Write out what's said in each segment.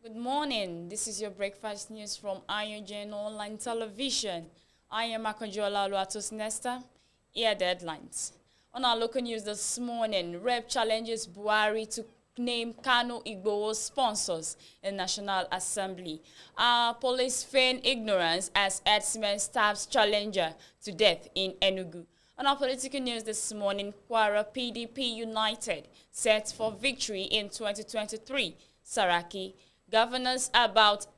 Good morning. This is your breakfast news from AYOGEN online television. I am Akonjola Luatos Nesta. Here are the headlines. On our local news this morning, Rep challenges Buhari to name Kanu sponsors in National Assembly. Police feign ignorance as XMen stabs challenger to death in Enugu. On our political news this morning, Kwara PDP United set for victory in 2023. Saraki, governance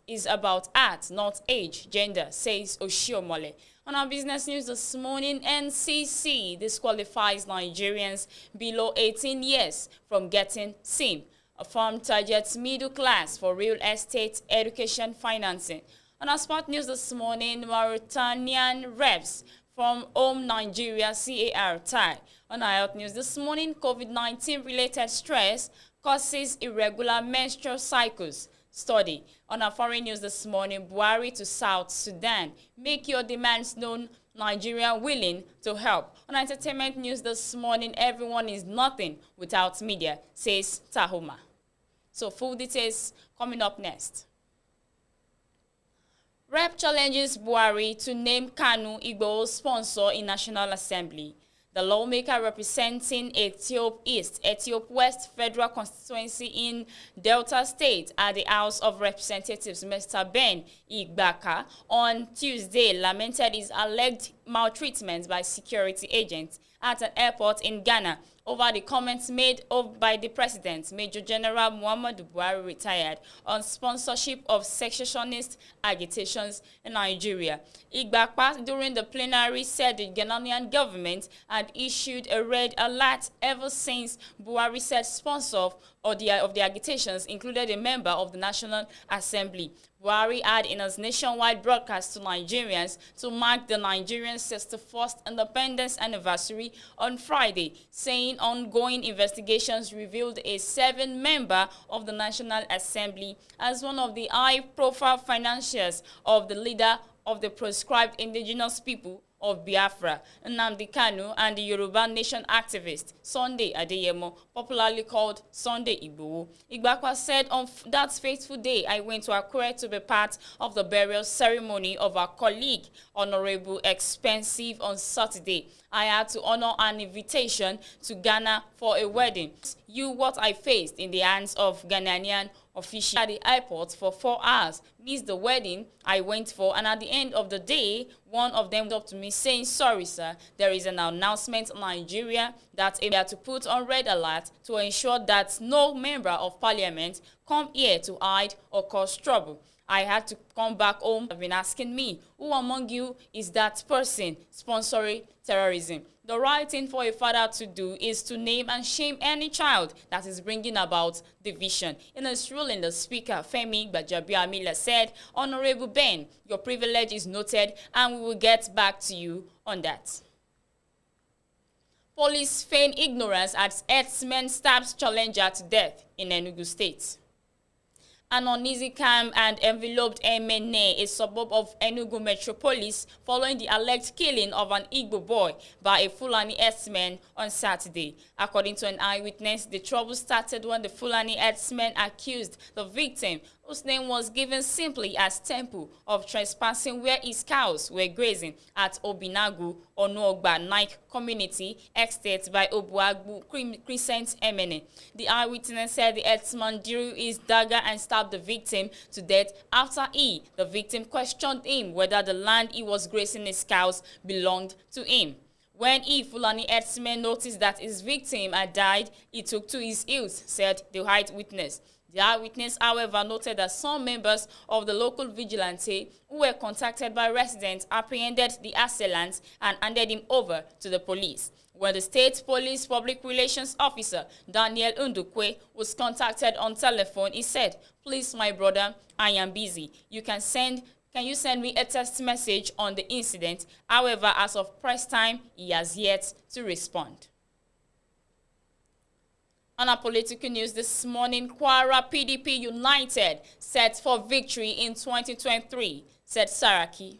is about art, not age, gender, says Oshiomole. On our business news this morning, NCC disqualifies Nigerians below 18 years from getting SIM. A firm targets middle class for real estate education financing. On our sport news this morning, Mauritanian reps from Home Nigeria CAR tie. On our health news this morning, COVID-19 related stress causes irregular menstrual cycles. Study. On our foreign news this morning, Buhari to South Sudan. Make your demands known. Nigeria willing to help. On entertainment news this morning, everyone is nothing without media, says Tahoma. So full details coming up next. Rep challenges Buhari to name Kanu sponsor in National Assembly. The lawmaker representing Ethiop East, Ethiop West Federal Constituency in Delta State at the House of Representatives, Mr. Ben Igbaka, on Tuesday lamented his alleged maltreatment by security agents at an airport in Ghana over the comments made by the President, Major General Muhammadu Buhari retired, on sponsorship of secessionist agitations in Nigeria. Igbakwa, during the plenary, said the Ghanaian government had issued a red alert ever since Buhari said sponsor of the agitations included a member of the National Assembly. Buhari had in his nationwide broadcast to Nigerians to mark the Nigerian 61st independence anniversary on Friday, saying ongoing investigations revealed a 7-member of the National Assembly as one of the high-profile financiers of the leader of the proscribed indigenous people of Biafra, Nnamdi Kanu, and the Yoruba Nation activist Sunday Adeyemo, popularly called Sunday Igboho. Igbakwa said, on that fateful day, I went to Akure to be part of the burial ceremony of our colleague, Honorable Expensive, on Saturday. I had to honor an invitation to Ghana for a wedding. What I faced in the hands of Ghanaian officials at the airport for 4 hours, missed the wedding I went for, and at the end of the day, one of them up to me saying, sorry sir, there is an announcement in Nigeria that we have to put on red alert to ensure that no member of parliament come here to hide or cause trouble. I had to come back home. Have been asking me, who among you is that person sponsoring terrorism? The right thing for a father to do is to name and shame any child that is bringing about division. In his ruling, the Speaker, Femi Gbajabiamila, said, Honorable Ben, your privilege is noted and we will get back to you on that. Police feign ignorance as XMen stabs challenger to death in Enugu State. An uneasy calm and enveloped Emene, a suburb of Enugu metropolis, following the alleged killing of an Igbo boy by a Fulani herdsman on Saturday. According to an eyewitness, the trouble started when the Fulani herdsman accused the victim, whose name was given simply as Temple, of trespassing where his cows were grazing at Obinagu, Onuogba, Nike Community Estate by Obuagbu Crescent Emene. The eyewitness said the herdsman drew his dagger and stabbed the victim to death after the victim, questioned him whether the land he was grazing his cows belonged to him. When Fulani herdsman noticed that his victim had died, he took to his heels, said the eyewitness. The eyewitness, however, noted that some members of the local vigilante who were contacted by residents apprehended the assailant and handed him over to the police. When the state police public relations officer, Daniel Undukwe, was contacted on telephone, he said, "Please, my brother, I am busy. Can you send me a text message on the incident?" However, as of press time, he has yet to respond. On our political news this morning, Kwara PDP United set for victory in 2023, said Saraki.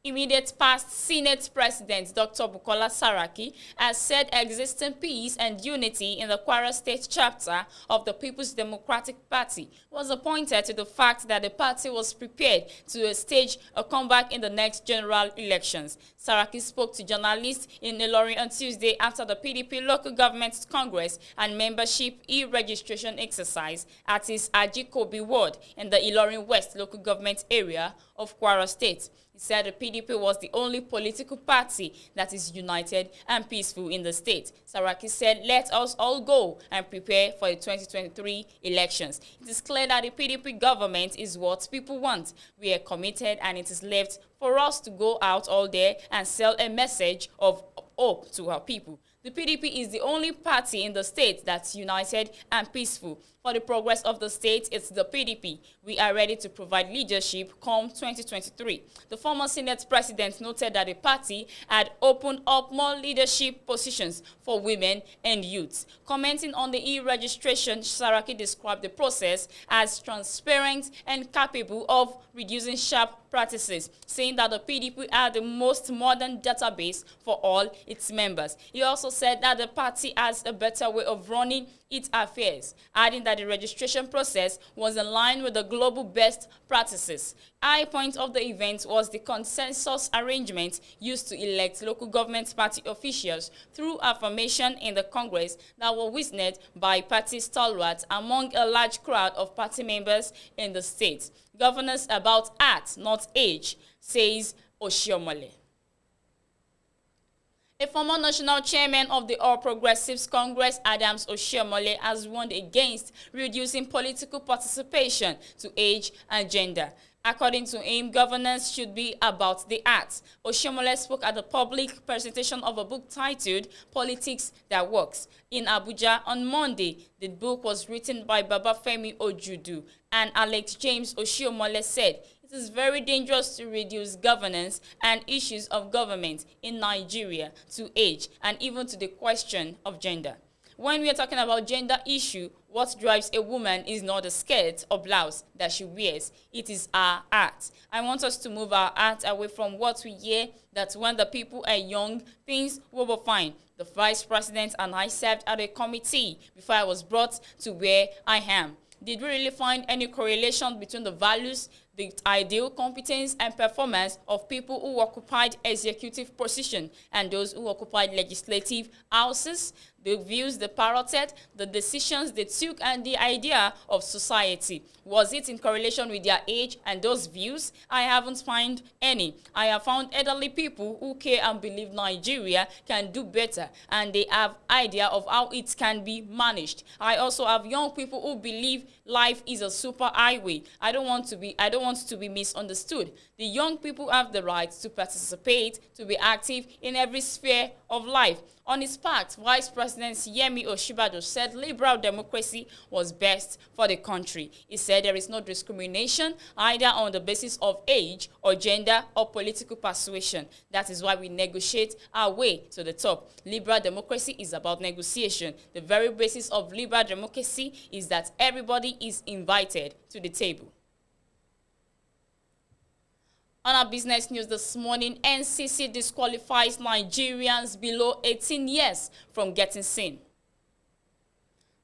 Immediate past Senate President Dr. Bukola Saraki has said existing peace and unity in the Kwara State chapter of the People's Democratic Party was appointed to the fact that the party was prepared to stage a comeback in the next general elections. Saraki spoke to journalists in Ilorin on Tuesday after the PDP Local Government Congress and membership e-registration exercise at his Ajikobi ward in the Ilorin West local government area of Kwara State. He said the PDP was the only political party that is united and peaceful in the state. Saraki said, "Let us all go and prepare for the 2023 elections. It is clear that the PDP government is what people want. We are committed, and it is left for us to go out all day and sell a message of hope to our people. The PDP is the only party in the state that's united and peaceful. For the progress of the state, it's the PDP. We are ready to provide leadership come 2023. The former Senate president noted that the party had opened up more leadership positions for women and youths. Commenting on the e-registration, Saraki described the process as transparent and capable of reducing sharp practices, saying that the PDP had the most modern database for all its members. He also said that the party has a better way of running its affairs, adding that the registration process was in line with the global best practices. High point of the event was the consensus arrangement used to elect local government party officials through affirmation in the Congress that were witnessed by party stalwarts among a large crowd of party members in the state. Governance about art, not age, says Oshiomole. A former national chairman of the All Progressives Congress, Adams Oshiomole, has warned against reducing political participation to age and gender. According to him, governance should be about the arts. Oshiomole spoke at the public presentation of a book titled Politics That Works in Abuja on Monday. The book was written by Babafemi Ojudu, and Alex James Oshiomole said, "It is very dangerous to reduce governance and issues of government in Nigeria to age and even to the question of gender. When we are talking about gender issue, what drives a woman is not a skirt or blouse that she wears. It is our art. I want us to move our art away from what we hear, that when the people are young, things will be fine. The vice president and I served at a committee before I was brought to where I am. Did we really find any correlation between the values, the ideal competence and performance of people who occupied executive position and those who occupied legislative houses? The views they parroted, the decisions they took, and the idea of society. Was it in correlation with their age and those views? I haven't found any. I have found elderly people who care and believe Nigeria can do better, and they have idea of how it can be managed. I also have young people who believe life is a super highway. I don't want to be misunderstood. The young people have the right to participate, to be active in every sphere of life. On his part, Vice President Yemi Osinbajo said liberal democracy was best for the country. He said there is no discrimination either on the basis of age or gender or political persuasion. That is why we negotiate our way to the top. Liberal democracy is about negotiation. The very basis of liberal democracy is that everybody is invited to the table. On our business news this morning, NCC disqualifies Nigerians below 18 years from getting SIM.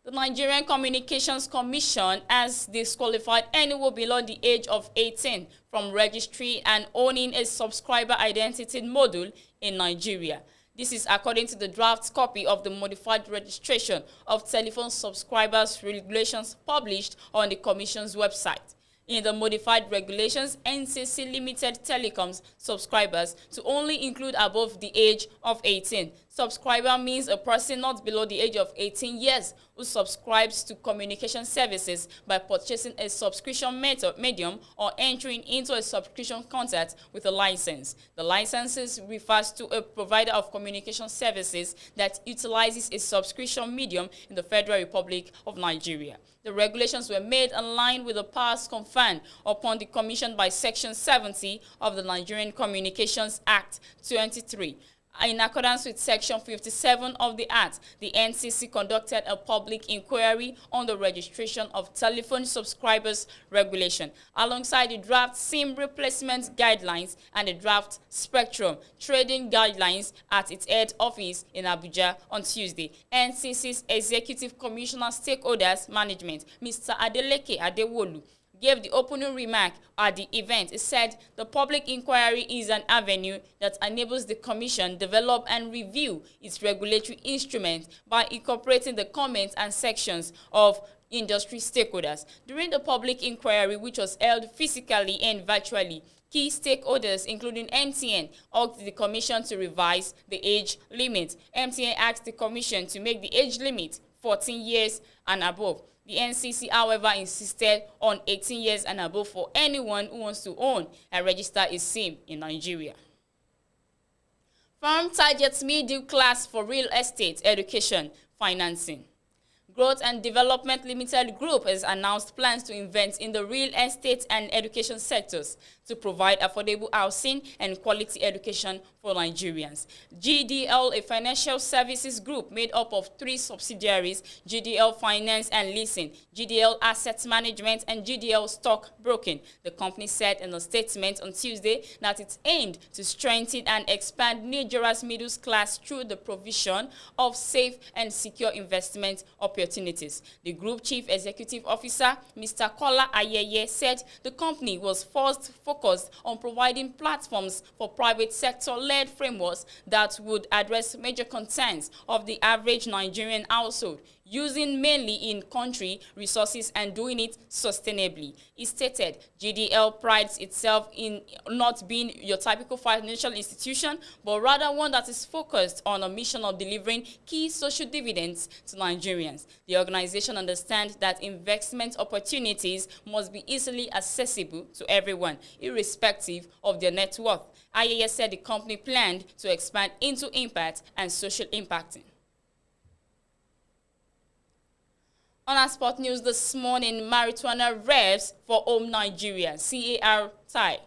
The Nigerian Communications Commission has disqualified anyone below the age of 18 from registry and owning a subscriber identity module in Nigeria. This is according to the draft copy of the modified registration of telephone subscribers regulations published on the Commission's website. In the modified regulations, NCC limited telecoms subscribers to only include above the age of 18. Subscriber means a person not below the age of 18 years who subscribes to communication services by purchasing a subscription medium or entering into a subscription contract with a license. The license refers to a provider of communication services that utilizes a subscription medium in the Federal Republic of Nigeria. The regulations were made in line with the powers conferred upon the Commission by Section 70 of the Nigerian Communications Act 23. In accordance with Section 57 of the Act, the NCC conducted a public inquiry on the registration of telephone subscribers regulation, alongside the draft SIM replacement guidelines and the draft Spectrum trading guidelines at its head office in Abuja on Tuesday. NCC's Executive Commissioner Stakeholders Management, Mr. Adeleke Adewolu, gave the opening remark at the event. He said the public inquiry is an avenue that enables the Commission develop and review its regulatory instruments by incorporating the comments and sections of industry stakeholders. During the public inquiry, which was held physically and virtually, key stakeholders, including MTN, urged the Commission to revise the age limit. MTN asked the Commission to make the age limit 14 years and above. The NCC, however, insisted on 18 years and above for anyone who wants to own and register a SIM in Nigeria. Firm targets middle class for real estate, education, financing. Growth and Development Limited Group has announced plans to invest in the real estate and education sectors to provide affordable housing and quality education for Nigerians. GDL, a financial services group made up of 3 subsidiaries, GDL Finance and Leasing, GDL Asset Management, and GDL Stock Broking. The company said in a statement on Tuesday that it aimed to strengthen and expand Nigeria's middle class through the provision of safe and secure investment opportunities. The group chief executive officer, Mr. Kola Ayeye, said the company was first focused on providing platforms for private sector-led frameworks that would address major concerns of the average Nigerian household, using mainly in-country resources and doing it sustainably. He stated, GDL prides itself in not being your typical financial institution, but rather one that is focused on a mission of delivering key social dividends to Nigerians. The organization understands that investment opportunities must be easily accessible to everyone, irrespective of their net worth. Ayeye said the company planned to expand into impact and social impacting. On our sport news this morning, marijuana revs for home Nigeria, CAR tie.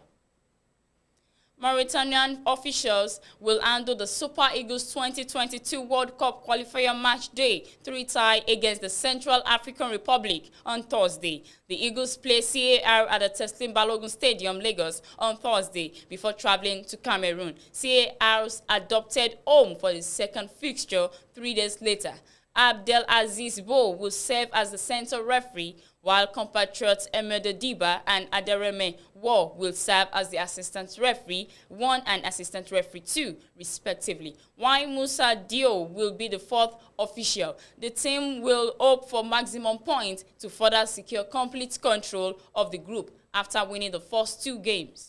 Mauritanian officials will handle the Super Eagles 2022 World Cup qualifier match day 3 tie against the Central African Republic on Thursday. The Eagles play CAR at the Teslim Balogun Stadium, Lagos, on Thursday before traveling to Cameroon. CAR's adopted home for the second fixture 3 days later. Abdel Aziz Bo will serve as the center referee, while compatriots Emede Diba and Adereme War will serve as the assistant referee 1 and assistant referee 2, respectively. While Musa Dio will be the 4th official. The team will hope for maximum points to further secure complete control of the group after winning the first 2 games.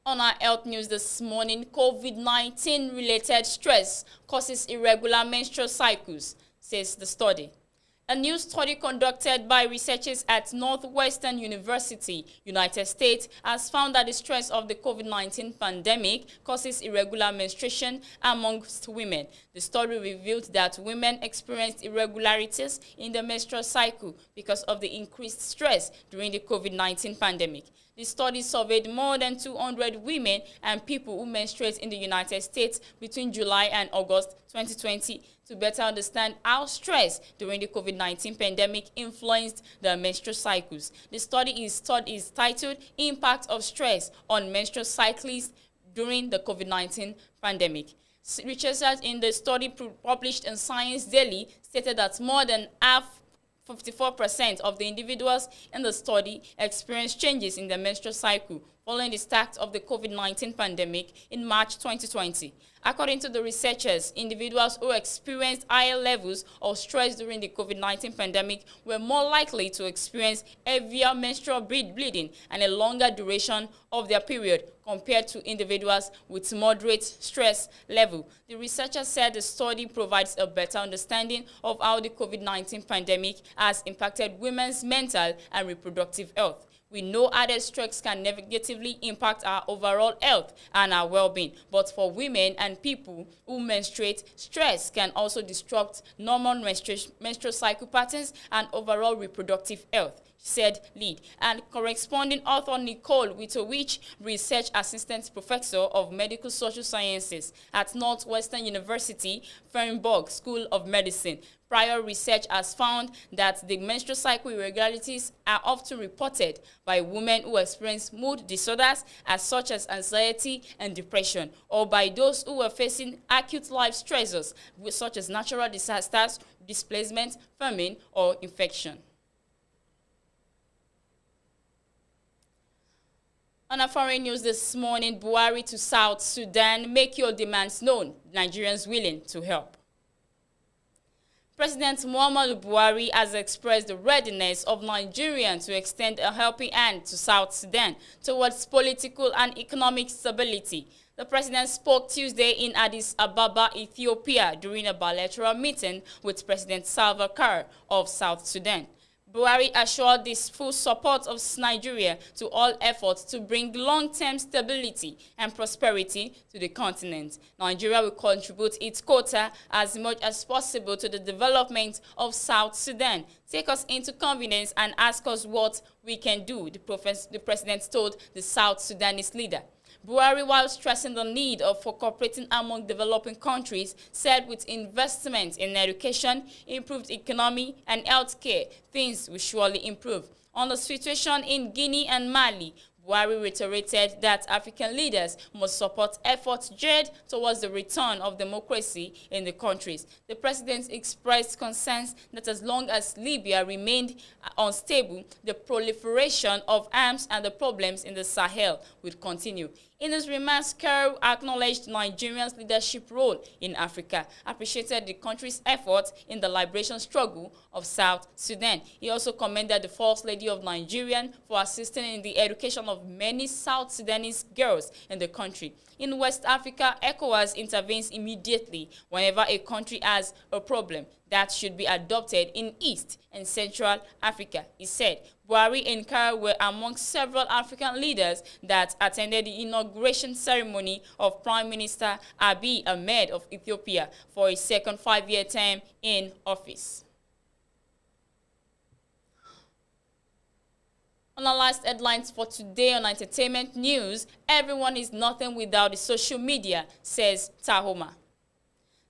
On our health news this morning, COVID-19 related stress causes irregular menstrual cycles, says the study. A new study conducted by researchers at Northwestern University, United States, has found that the stress of the COVID-19 pandemic causes irregular menstruation amongst women. The study revealed that women experienced irregularities in the menstrual cycle because of the increased stress during the COVID-19 pandemic. The study surveyed more than 200 women and people who menstruate in the United States between July and August 2020 to better understand how stress during the COVID-19 pandemic influenced their menstrual cycles. The study is titled Impact of Stress on Menstrual Cyclists During the COVID-19 Pandemic. Researchers in the study published in Science Daily stated that more than 54% of the individuals in the study experienced changes in their menstrual cycle following the start of the COVID-19 pandemic in March 2020. According to the researchers, individuals who experienced higher levels of stress during the COVID-19 pandemic were more likely to experience heavier menstrual bleeding and a longer duration of their period compared to individuals with moderate stress level. The researchers said the study provides a better understanding of how the COVID-19 pandemic has impacted women's mental and reproductive health. We know added stress can negatively impact our overall health and our well-being, but for women and people who menstruate, stress can also disrupt normal menstrual cycle patterns and overall reproductive health. said lead, and corresponding author Nicole Witowich, research assistant professor of medical social sciences at Northwestern University, Fernburg School of Medicine. Prior research has found that the menstrual cycle irregularities are often reported by women who experience mood disorders as such as anxiety and depression, or by those who are facing acute life stressors such as natural disasters, displacement, famine, or infection. On our foreign news this morning, Buhari to South Sudan, make your demands known. Nigerians willing to help. President Muhammadu Buhari has expressed the readiness of Nigerians to extend a helping hand to South Sudan towards political and economic stability. The president spoke Tuesday in Addis Ababa, Ethiopia, during a bilateral meeting with President Salva Kiir of South Sudan. Buhari assured this full support of Nigeria to all efforts to bring long-term stability and prosperity to the continent. Nigeria will contribute its quota as much as possible to the development of South Sudan. Take us into confidence and ask us what we can do, the president told the South Sudanese leader. Buhari, while stressing the need for cooperating among developing countries, said with investment in education, improved economy, and healthcare, things will surely improve. On the situation in Guinea and Mali, Buhari reiterated that African leaders must support efforts geared towards the return of democracy in the countries. The president expressed concerns that as long as Libya remained unstable, the proliferation of arms and the problems in the Sahel would continue. In his remarks, Kiir acknowledged Nigeria's leadership role in Africa, appreciated the country's efforts in the liberation struggle of South Sudan. He also commended the First Lady of Nigeria for assisting in the education of many South Sudanese girls in the country. In West Africa, ECOWAS intervenes immediately whenever a country has a problem that should be adopted in East and Central Africa, he said. Buhari and Kiir were among several African leaders that attended the inauguration ceremony of Prime Minister Abiy Ahmed of Ethiopia for his second 5-year term in office. On our last headlines for today on entertainment news, everyone is nothing without the social media, says Tahoma.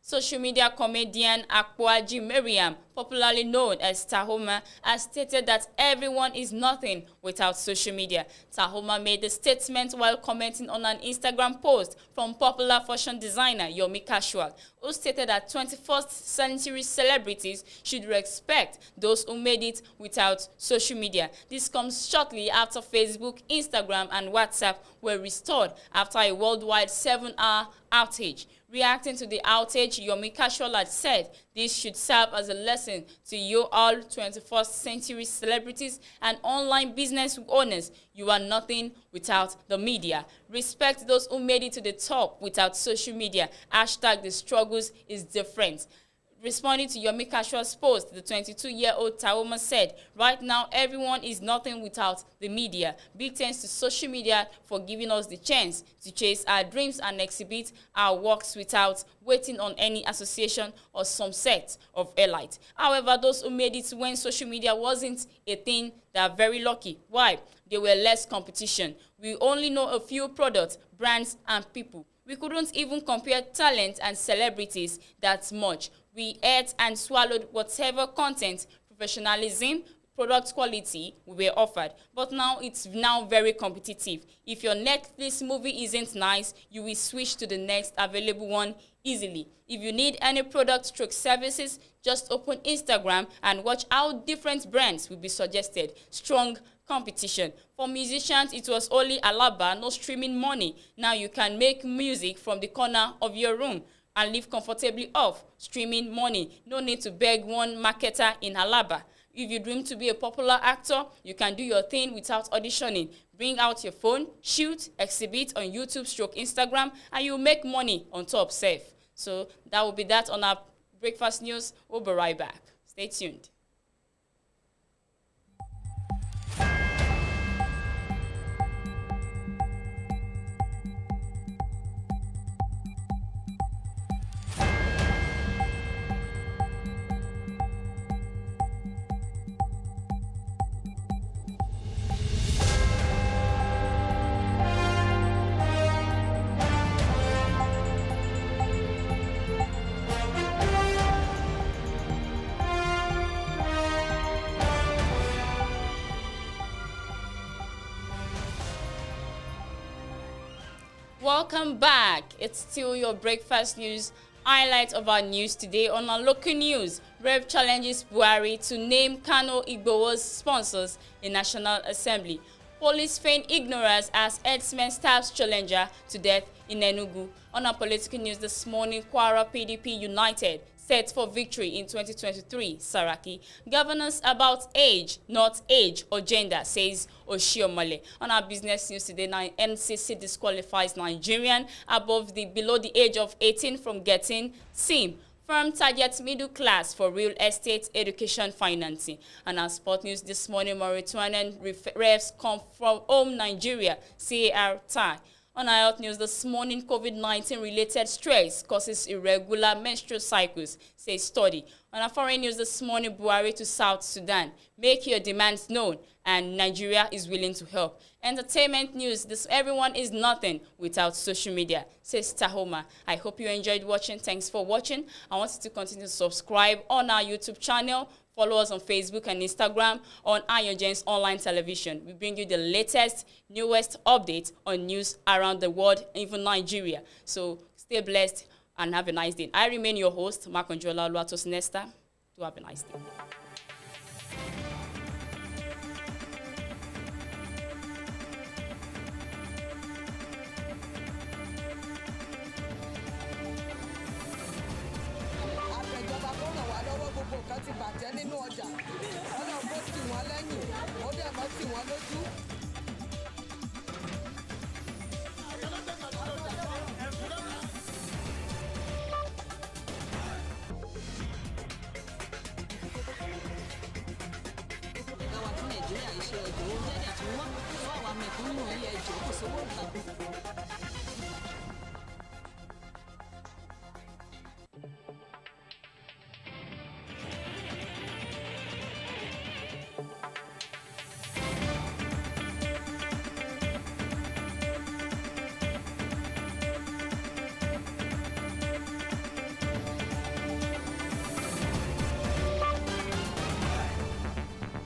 Social media comedian Akwaji Mariam, popularly known as Tahoma, has stated that everyone is nothing without social media. Tahoma made the statement while commenting on an Instagram post from popular fashion designer Yomi Casual, who stated that 21st century celebrities should respect those who made it without social media. This comes shortly after Facebook, Instagram, and WhatsApp were restored after a worldwide 7-hour outage. Reacting to the outage, Yomi Casual had said this should serve as a lesson to you all 21st century celebrities and online business owners. You are nothing without the media. Respect those who made it to the top without social media. Hashtag the struggles is different. Responding to Yomi Casual's post, the 22-year-old Tahoma said, right now everyone is nothing without the media. Big thanks to social media for giving us the chance to chase our dreams and exhibit our works without waiting on any association or some set of elite. However, those who made it when social media wasn't a thing, they are very lucky. Why? There were less competition. We only know a few products, brands, and people. We couldn't even compare talent and celebrities that much. We ate and swallowed whatever content, professionalism, product quality we were offered. But now it's very competitive. If your Netflix movie isn't nice, you will switch to the next available one easily. If you need any product services, just open Instagram and watch how different brands will be suggested. Strong competition. For musicians, it was only Alaba, no streaming money. Now you can make music from the corner of your room and live comfortably off streaming money. No need to beg one marketer in Alaba. If you dream to be a popular actor, you can do your thing without auditioning. Bring out your phone, shoot, exhibit on YouTube / Instagram, and you'll make money on top safe. So that will be that on our breakfast news. We'll be right back. Stay tuned. Welcome back. It's still your breakfast news. Highlight of our news today on our local news. Rev challenges Buhari to name Kanu Igboho's sponsors in National Assembly. Police feign ignorance as XMen stabs challenger to death in Enugu. On our political news this morning, Kwara PDP United set for victory in 2023. Saraki. Governance about age, not age or gender, says Oshiomole. On our business news today, NCC disqualifies Nigerian below the age of 18 from getting SIM. Firm targets middle class for real estate education financing. And our sport news this morning, Mauritanian refs come from home Nigeria, CAR tie. On our health news this morning, COVID-19 related stress causes irregular menstrual cycles, says study. On our foreign news this morning, Buhari to South Sudan. Make your demands known, and Nigeria is willing to help. Entertainment news, everyone is nothing without social media, says Tahoma. I hope you enjoyed watching. Thanks for watching. I want you to continue to subscribe on our YouTube channel. Follow us on Facebook and Instagram on AYOGEN's online television. We bring you the latest, newest updates on news around the world, even Nigeria. So stay blessed and have a nice day. I remain your host, Makonjola Luatos Nesta. Do have a nice day. Ti bàjẹ́ nínú ọjà ọlọ́run kó tì wọ́n lẹ́yìn ó dẹ̀ mọ́ tì wọ́n lójú. Ẹwà tí Nàìjíríà ń ṣe ọjọ́ ó jẹ́ ẹ̀dẹ̀ tí wọ́n fún àwọn mẹ̀kúnnù ilé ẹjọ́ kò sówó nǹkan.